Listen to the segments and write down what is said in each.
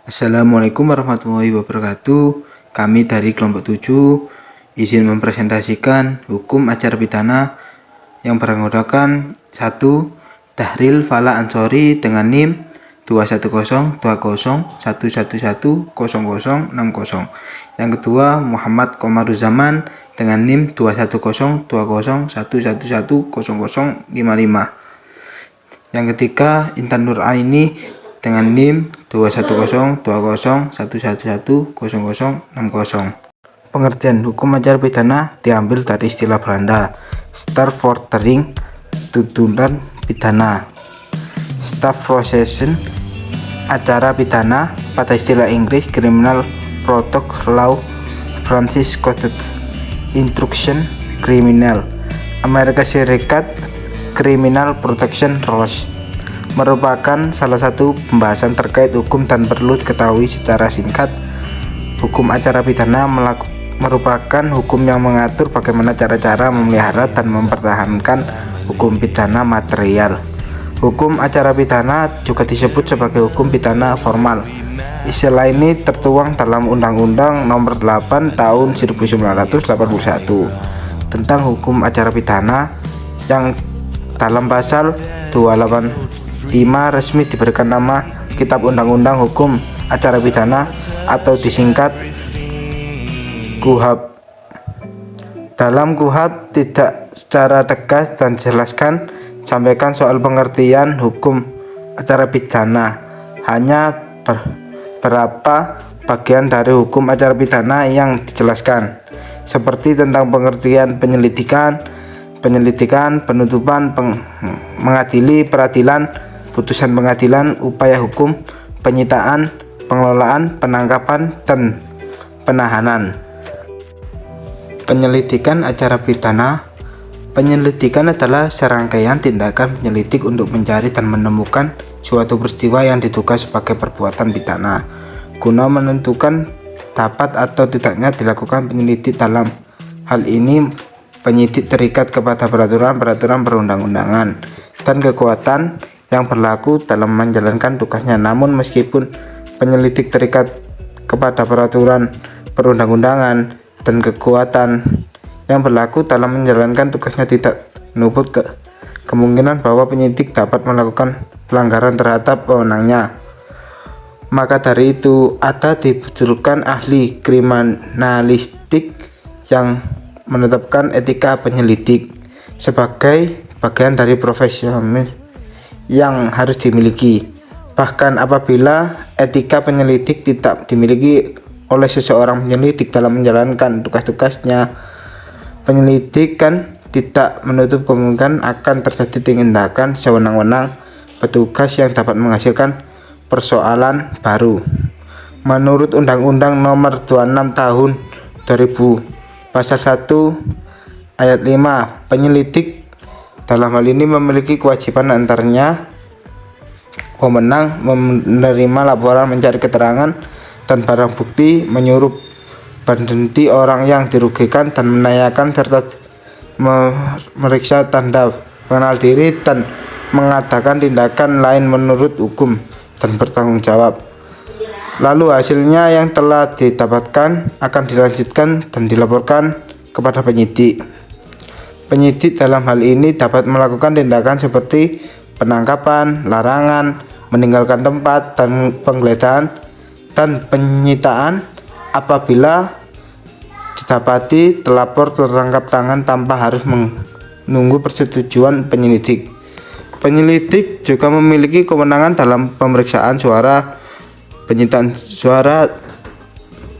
Assalamualaikum warahmatullahi wabarakatuh. Kami dari kelompok 7 izin mempresentasikan hukum acara pidana yang beranggotakan 1. Dahril Fala Ansori dengan NIM 2102011110060. Yang kedua, Muhammad Komaruzaman dengan NIM 2102011110055. Yang ketiga, Intan Nur Aini dengan NIM 2102011110060. Pengertian hukum acara pidana diambil dari istilah Belanda strafvordering, tuntutan pidana. Strafprocessen, acara pidana, pada istilah Inggris Criminal Procedure Law, Francis Code Instruction Criminal, Amerika Serikat Criminal Protection Laws, merupakan salah satu pembahasan terkait hukum dan perlu diketahui secara singkat. Hukum acara pidana merupakan hukum yang mengatur bagaimana cara-cara memelihara dan mempertahankan hukum pidana material. Hukum acara pidana juga disebut sebagai hukum pidana formal. Istilah ini tertuang dalam Undang-Undang Nomor 8 Tahun 1981 tentang hukum acara pidana, yang dalam pasal 285 resmi diberikan nama Kitab Undang-Undang Hukum Acara Pidana atau disingkat KUHP. Dalam KUHP tidak secara tegas dan dijelaskan sampaikan soal pengertian hukum acara pidana, hanya beberapa bagian dari hukum acara pidana yang dijelaskan, seperti tentang pengertian penyelidikan, penuntutan, mengadili, peradilan, putusan pengadilan, upaya hukum, penyitaan, pengelolaan, penangkapan, dan penahanan. Penyelidikan acara pidana. Penyelidikan adalah serangkaian tindakan penyelidik untuk mencari dan menemukan suatu peristiwa yang diduga sebagai perbuatan pidana, guna menentukan dapat atau tidaknya dilakukan penyelidik. Dalam hal ini, penyidik terikat kepada peraturan-peraturan perundang-undangan dan kekuatan yang berlaku dalam menjalankan tugasnya. Namun meskipun penyelidik terikat kepada peraturan perundang-undangan dan kekuatan yang berlaku dalam menjalankan tugasnya, tidak menutup kemungkinan bahwa penyidik dapat melakukan pelanggaran terhadap wewenangnya. Maka dari itu ada dibutuhkan ahli kriminalistik yang menetapkan etika penyelidik sebagai bagian dari profesional yang harus dimiliki. Bahkan apabila etika penyelidik tidak dimiliki oleh seseorang penyelidik dalam menjalankan tugas-tugasnya, penyelidik tidak menutup kemungkinan akan terjadi tindakan sewenang-wenang petugas yang dapat menghasilkan persoalan baru. Menurut Undang-Undang Nomor 26 Tahun 2000 Pasal 1 Ayat 5, penyelidik dalam hal ini memiliki kewajiban antaranya wewenang menerima laporan, mencari keterangan dan barang bukti, menyuruh berhenti orang yang dirugikan dan menanyakan, serta memeriksa tanda pengenal diri dan mengadakan tindakan lain menurut hukum dan bertanggung jawab. Lalu hasilnya yang telah didapatkan akan dilanjutkan dan dilaporkan kepada penyidik. Penyidik dalam hal ini dapat melakukan tindakan seperti penangkapan, larangan, meninggalkan tempat, dan penggeledahan dan penyitaan apabila didapati terlapor tertangkap tangan tanpa harus menunggu persetujuan penyelidik. Penyelidik juga memiliki kewenangan dalam pemeriksaan suara, penyitaan suara,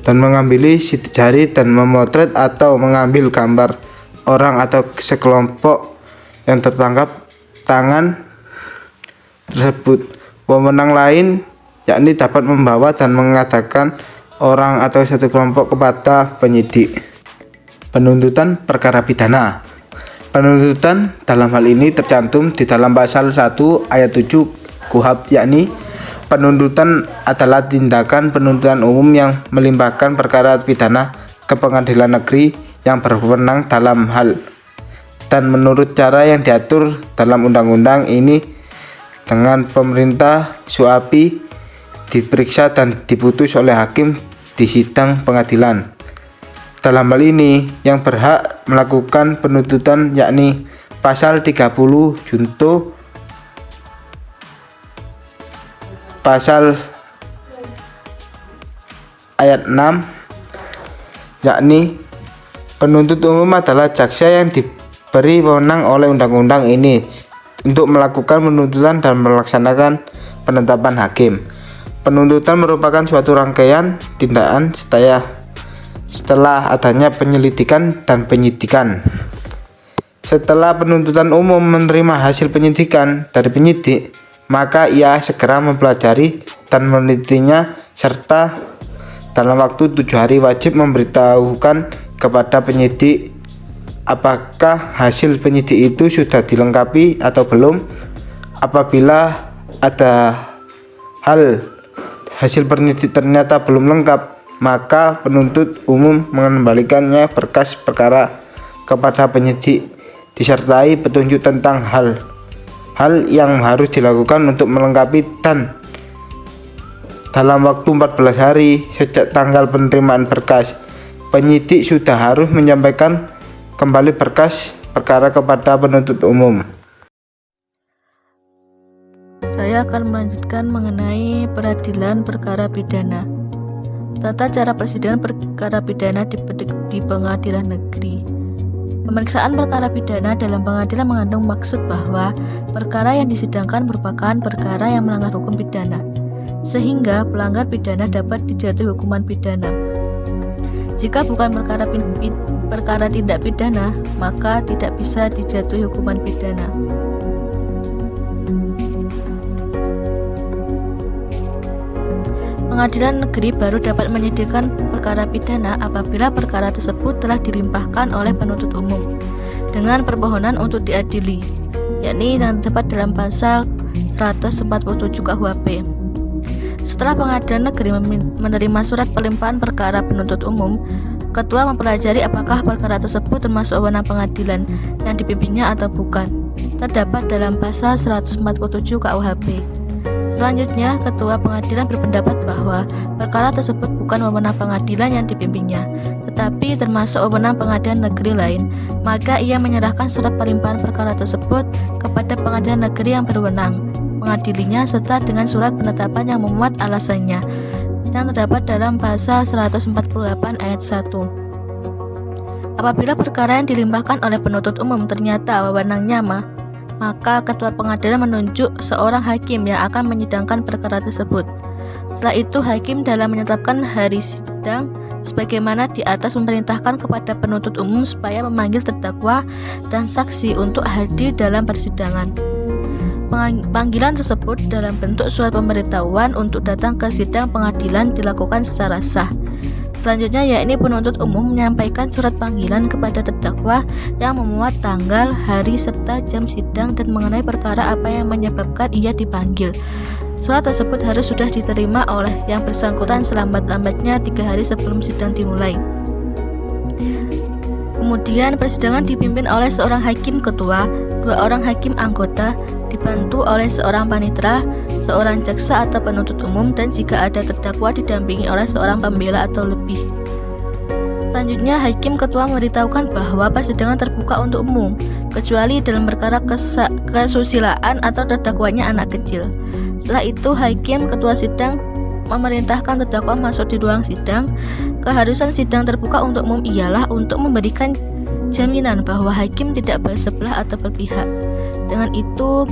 dan mengambil sidik jari dan memotret atau mengambil gambar orang atau sekelompok yang tertangkap tangan tersebut. Wewenang lain yakni dapat membawa dan mengadakan orang atau satu kelompok kepada penyidik. Penuntutan perkara pidana. Penuntutan dalam hal ini tercantum di dalam pasal 1 ayat 7 KUHP, yakni penuntutan adalah tindakan penuntutan umum yang melimpahkan perkara pidana ke pengadilan negeri yang berwenang dalam hal dan menurut cara yang diatur dalam undang-undang ini dengan pemerintah suapi diperiksa dan diputus oleh hakim di sidang pengadilan. Dalam hal ini, yang berhak melakukan penuntutan yakni pasal 30 junto, pasal ayat 6, yakni penuntut umum adalah jaksa yang diberi wewenang oleh undang-undang ini untuk melakukan penuntutan dan melaksanakan penetapan hakim. Penuntutan merupakan suatu rangkaian tindakan setelah adanya penyelidikan dan penyidikan. Setelah penuntutan umum menerima hasil penyidikan dari penyidik, maka ia segera mempelajari dan menelitinya, serta dalam waktu 7 hari wajib memberitahukan kepada penyidik apakah hasil penyidik itu sudah dilengkapi atau belum. Apabila ada hasil penyidik ternyata belum lengkap, maka penuntut umum mengembalikannya berkas perkara kepada penyidik disertai petunjuk tentang hal yang harus dilakukan untuk melengkapi, dan dalam waktu 14 hari sejak tanggal penerimaan berkas, penyidik sudah harus menyampaikan kembali berkas perkara kepada penuntut umum. Saya akan melanjutkan mengenai peradilan perkara pidana. Tata cara persidangan perkara pidana di pengadilan negeri. Pemeriksaan perkara pidana dalam pengadilan mengandung maksud bahwa perkara yang disidangkan merupakan perkara yang melanggar hukum pidana, sehingga pelanggar pidana dapat dijatuhi hukuman pidana. Jika bukan perkara tindak pidana, maka tidak bisa dijatuhi hukuman pidana. Pengadilan negeri baru dapat menyidangkan perkara pidana apabila perkara tersebut telah dilimpahkan oleh penuntut umum dengan permohonan untuk diadili, yakni yang terdapat dalam pasal 147 KUHP. Setelah pengadilan negeri menerima surat pelimpahan perkara penuntut umum, ketua mempelajari apakah perkara tersebut termasuk wewenang pengadilan yang dipimpinnya atau bukan, terdapat dalam pasal 147 KUHP. Selanjutnya, ketua pengadilan berpendapat bahwa perkara tersebut bukan wewenang pengadilan yang dipimpinnya, tetapi termasuk wewenang pengadilan negeri lain, maka ia menyerahkan surat pelimpahan perkara tersebut kepada pengadilan negeri yang berwenang mengadilinya, serta dengan surat penetapan yang memuat alasannya yang terdapat dalam pasal 148 ayat 1. Apabila perkara yang dilimpahkan oleh penuntut umum ternyata wewenangnya maka ketua pengadilan menunjuk seorang hakim yang akan menyidangkan perkara tersebut. Setelah itu, hakim dalam menetapkan hari sidang sebagaimana di atas memerintahkan kepada penuntut umum supaya memanggil terdakwa dan saksi untuk hadir dalam persidangan. Panggilan tersebut dalam bentuk surat pemberitahuan untuk datang ke sidang pengadilan dilakukan secara sah. Selanjutnya, yakni penuntut umum menyampaikan surat panggilan kepada terdakwa yang memuat tanggal, hari, serta jam sidang dan mengenai perkara apa yang menyebabkan ia dipanggil. Surat tersebut harus sudah diterima oleh yang bersangkutan selambat-lambatnya 3 hari sebelum sidang dimulai. Kemudian persidangan dipimpin oleh seorang hakim ketua, 2 orang hakim anggota, dibantu oleh seorang panitera, seorang jaksa atau penuntut umum, dan jika ada terdakwa didampingi oleh seorang pembela atau lebih. Selanjutnya, hakim ketua memberitahukan bahwa persidangan terbuka untuk umum, kecuali dalam perkara kesusilaan atau terdakwanya anak kecil. Setelah itu, hakim ketua sidang memerintahkan terdakwa masuk di ruang sidang. Keharusan sidang terbuka untuk umum ialah untuk memberikan jaminan bahwa hakim tidak bersebelah atau berpihak. Dengan itu,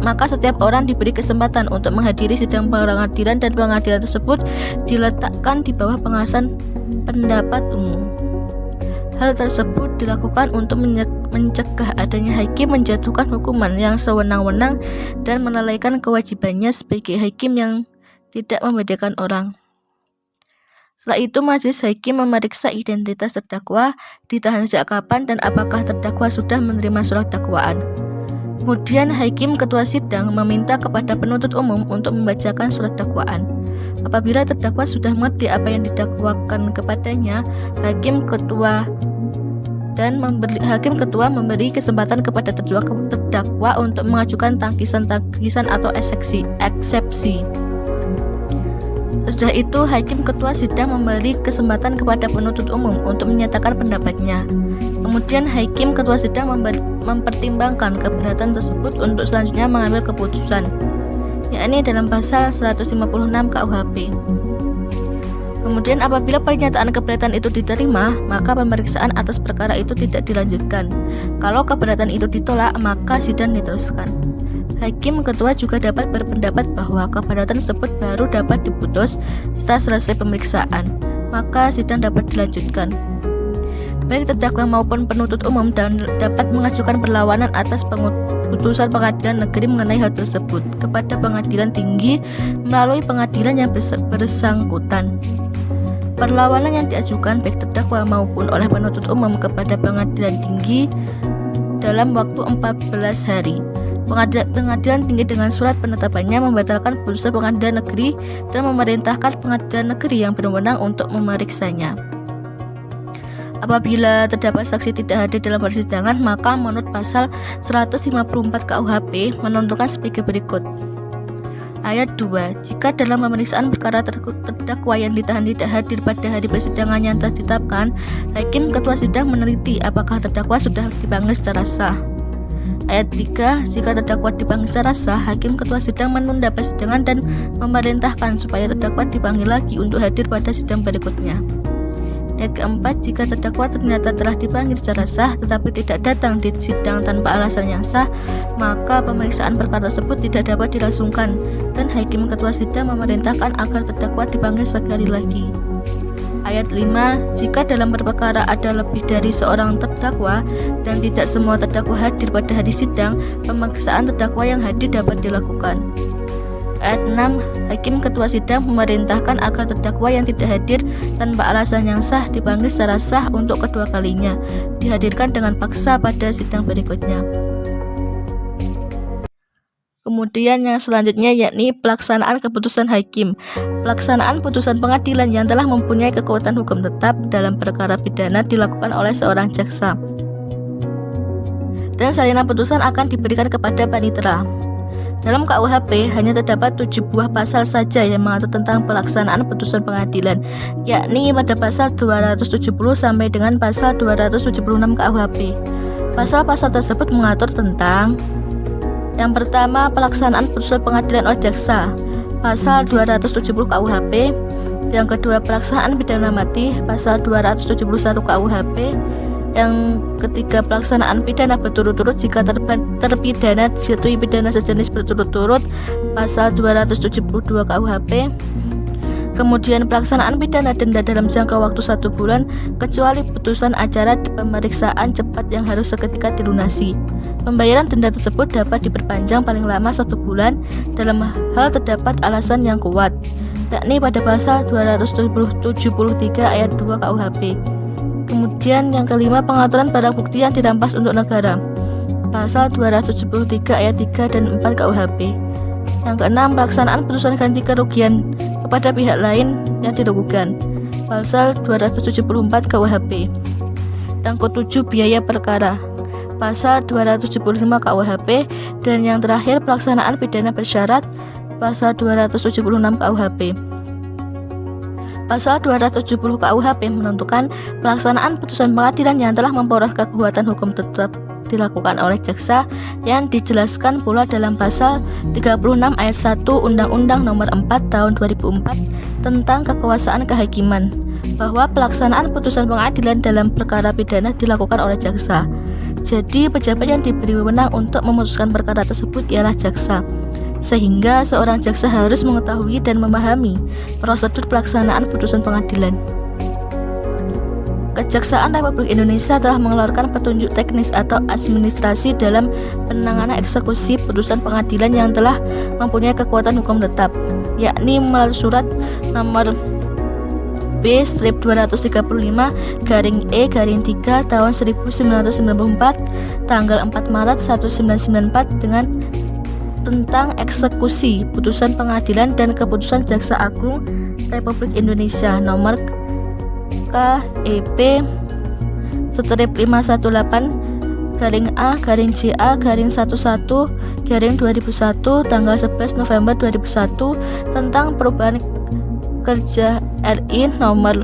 maka setiap orang diberi kesempatan untuk menghadiri sidang pengadilan, dan pengadilan tersebut diletakkan di bawah pengawasan pendapat umum. Hal tersebut dilakukan untuk mencegah adanya hakim menjatuhkan hukuman yang sewenang-wenang dan melalaikan kewajibannya sebagai hakim yang tidak membedakan orang. Setelah itu, majelis hakim memeriksa identitas terdakwa, ditahan sejak kapan, dan apakah terdakwa sudah menerima surat dakwaan. Kemudian, hakim ketua sidang meminta kepada penuntut umum untuk membacakan surat dakwaan. Apabila terdakwa sudah mengerti apa yang didakwakan kepadanya, hakim ketua memberi kesempatan kepada terdakwa untuk mengajukan tangkisan atau eksepsi. Sesudah itu, hakim ketua sidang memberi kesempatan kepada penuntut umum untuk menyatakan pendapatnya. Kemudian hakim ketua sidang mempertimbangkan keberatan tersebut untuk selanjutnya mengambil keputusan, yakni dalam pasal 156 KUHP. Kemudian apabila pernyataan keberatan itu diterima, maka pemeriksaan atas perkara itu tidak dilanjutkan. Kalau keberatan itu ditolak, maka sidang diteruskan. Hakim ketua juga dapat berpendapat bahwa keberatan tersebut baru dapat diputus setelah selesai pemeriksaan, maka sidang dapat dilanjutkan. Baik terdakwa maupun penuntut umum dapat mengajukan perlawanan atas putusan pengadilan negeri mengenai hal tersebut kepada pengadilan tinggi melalui pengadilan yang bersangkutan. Perlawanan yang diajukan baik terdakwa maupun oleh penuntut umum kepada pengadilan tinggi dalam waktu 14 hari. Pengadilan tinggi dengan surat penetapannya membatalkan putusan pengadilan negeri dan memerintahkan pengadilan negeri yang berwenang untuk memeriksanya. Apabila terdapat saksi tidak hadir dalam persidangan, maka menurut pasal 154 KUHP menentukan sebagai berikut. Ayat 2. Jika dalam pemeriksaan perkara terdakwa yang ditahan tidak hadir pada hari persidangan yang telah ditetapkan, hakim ketua sidang meneliti apakah terdakwa sudah dipanggil secara sah. Ayat 3. Jika terdakwa dipanggil secara sah, hakim ketua sidang menunda persidangan dan memerintahkan supaya terdakwa dipanggil lagi untuk hadir pada sidang berikutnya. Ayat keempat, jika terdakwa ternyata telah dipanggil secara sah tetapi tidak datang di sidang tanpa alasan yang sah, maka pemeriksaan perkara tersebut tidak dapat dilangsungkan dan hakim ketua sidang memerintahkan agar terdakwa dipanggil sekali lagi. Ayat 5, jika dalam perkara ada lebih dari seorang terdakwa dan tidak semua terdakwa hadir pada hari sidang, pemeriksaan terdakwa yang hadir dapat dilakukan. Ayat 6, hakim ketua sidang memerintahkan agar terdakwa yang tidak hadir tanpa alasan yang sah dipanggil secara sah untuk kedua kalinya, dihadirkan dengan paksa pada sidang berikutnya. Kemudian yang selanjutnya yakni pelaksanaan keputusan hakim. Pelaksanaan putusan pengadilan yang telah mempunyai kekuatan hukum tetap dalam perkara pidana dilakukan oleh seorang jaksa. Dan salinan putusan akan diberikan kepada panitera. Dalam KUHP hanya terdapat 7 buah pasal saja yang mengatur tentang pelaksanaan putusan pengadilan, yakni pada pasal 270 sampai dengan pasal 276 KUHP. Pasal-pasal tersebut mengatur tentang: yang pertama, pelaksanaan putusan pengadilan oleh jaksa, pasal 270 KUHP. Yang kedua, pelaksanaan pidana mati, pasal 271 KUHP. Yang ketiga, pelaksanaan pidana berturut-turut jika terpidana dijatuhi pidana sejenis berturut-turut, pasal 272 KUHP. Kemudian pelaksanaan pidana denda dalam jangka waktu 1 bulan kecuali putusan acara pemeriksaan cepat yang harus seketika dilunasi. Pembayaran denda tersebut dapat diperpanjang paling lama 1 bulan dalam hal terdapat alasan yang kuat, yakni pada pasal 273 ayat 2 KUHP. Kemudian yang kelima, pengaturan barang bukti yang dirampas untuk negara, pasal 273 ayat 3 dan 4 KUHP. Yang keenam, pelaksanaan putusan ganti kerugian kepada pihak lain yang dirugikan, pasal 274 KUHP. Yang ketujuh, biaya perkara, pasal 275 KUHP. Dan yang terakhir, pelaksanaan pidana bersyarat, pasal 276 KUHP. Pasal 270 KUHP menentukan pelaksanaan putusan pengadilan yang telah memperoleh kekuatan hukum tetap dilakukan oleh jaksa, yang dijelaskan pula dalam pasal 36 ayat 1 Undang-Undang Nomor 4 Tahun 2004 tentang kekuasaan kehakiman, bahwa pelaksanaan putusan pengadilan dalam perkara pidana dilakukan oleh jaksa. Jadi pejabat yang diberi wewenang untuk memutuskan perkara tersebut ialah jaksa, sehingga seorang jaksa harus mengetahui dan memahami prosedur pelaksanaan putusan pengadilan. Kejaksaan Republik Indonesia telah mengeluarkan petunjuk teknis atau administrasi dalam penanganan eksekusi putusan pengadilan yang telah mempunyai kekuatan hukum tetap, yakni melalui surat nomor B-235-E-3 tahun 1994 tanggal 4 Maret 1994 dengan tentang eksekusi putusan pengadilan dan keputusan Jaksa Agung Republik Indonesia nomor KEP /A/JA/11/2001 tanggal 11 November 2001 tentang perubahan Kerja RI nomor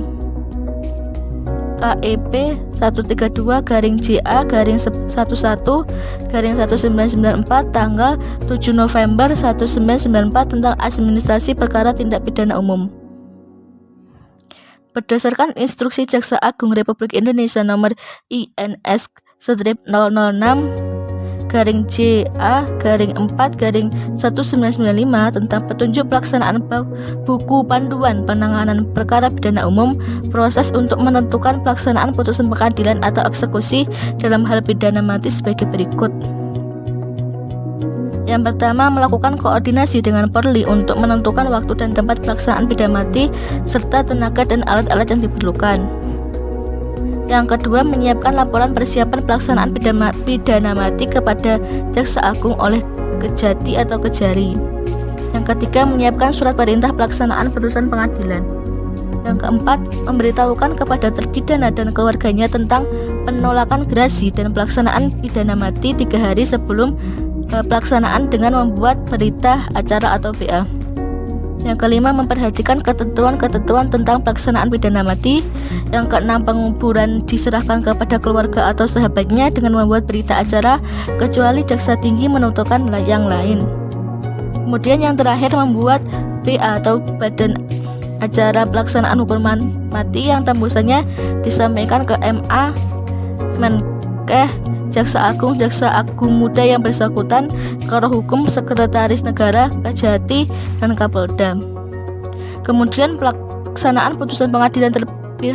KEP 132-JA-11-1994 tanggal 7 November 1994 tentang administrasi perkara tindak pidana umum. Berdasarkan Instruksi Jaksa Agung Republik Indonesia nomor INS-006-JA-4-1995 tentang petunjuk pelaksanaan buku panduan penanganan perkara pidana umum, proses untuk menentukan pelaksanaan putusan pengadilan atau eksekusi dalam hal pidana mati sebagai berikut. Yang pertama, melakukan koordinasi dengan Polri untuk menentukan waktu dan tempat pelaksanaan pidana mati serta tenaga dan alat-alat yang diperlukan. Yang kedua, menyiapkan laporan persiapan pelaksanaan pidana mati kepada Jaksa Agung oleh Kejati atau Kejari. Yang ketiga, menyiapkan surat perintah pelaksanaan putusan pengadilan. Yang keempat, memberitahukan kepada terpidana dan keluarganya tentang penolakan gerasi dan pelaksanaan pidana mati 3 hari sebelum pelaksanaan dengan membuat berita acara atau BA. Yang kelima, memperhatikan ketentuan-ketentuan tentang pelaksanaan pidana mati. Yang keenam, penguburan diserahkan kepada keluarga atau sahabatnya dengan membuat berita acara kecuali jaksa tinggi menentukan yang lain. Kemudian yang terakhir, membuat BA atau badan acara pelaksanaan hukuman mati yang tembusannya disampaikan ke MA, Menkes, Jaksa Agung Muda yang bersangkutan, Karo Hukum, Sekretaris Negara, Kejati, dan Kapolda. Kemudian pelaksanaan putusan pengadilan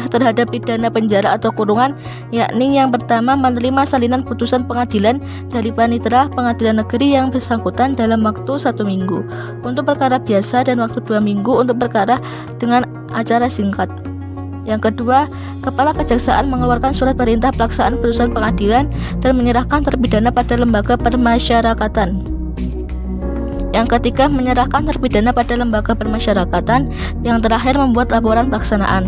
terhadap pidana penjara atau kurungan, yakni yang pertama, menerima salinan putusan pengadilan dari panitera pengadilan negeri yang bersangkutan dalam waktu 1 minggu untuk perkara biasa dan waktu 2 minggu untuk perkara dengan acara singkat. Yang kedua, Kepala Kejaksaan mengeluarkan surat perintah pelaksanaan putusan pengadilan dan menyerahkan terpidana pada lembaga permasyarakatan. Yang ketiga, menyerahkan terpidana pada lembaga permasyarakatan. Yang terakhir, membuat laporan pelaksanaan.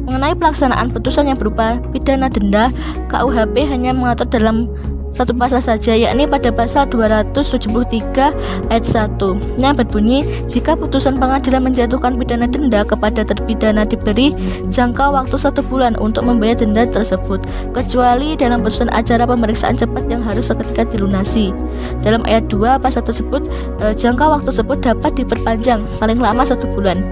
Mengenai pelaksanaan putusan yang berupa pidana denda, KUHP hanya mengatur dalam satu pasal saja, yakni pada pasal 273 ayat 1 yang berbunyi, jika putusan pengadilan menjatuhkan pidana denda kepada terpidana diberi jangka waktu 1 bulan untuk membayar denda tersebut, kecuali dalam putusan acara pemeriksaan cepat yang harus seketika dilunasi. Dalam ayat 2 pasal tersebut, jangka waktu tersebut dapat diperpanjang paling lama 1 bulan.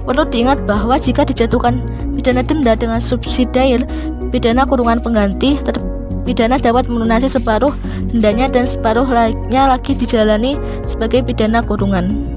Perlu diingat bahwa jika dijatuhkan pidana denda dengan subsidiar pidana kurungan pengganti, terpidana dapat melunasi separuh dendanya dan separuh lainnya lagi dijalani sebagai pidana kurungan.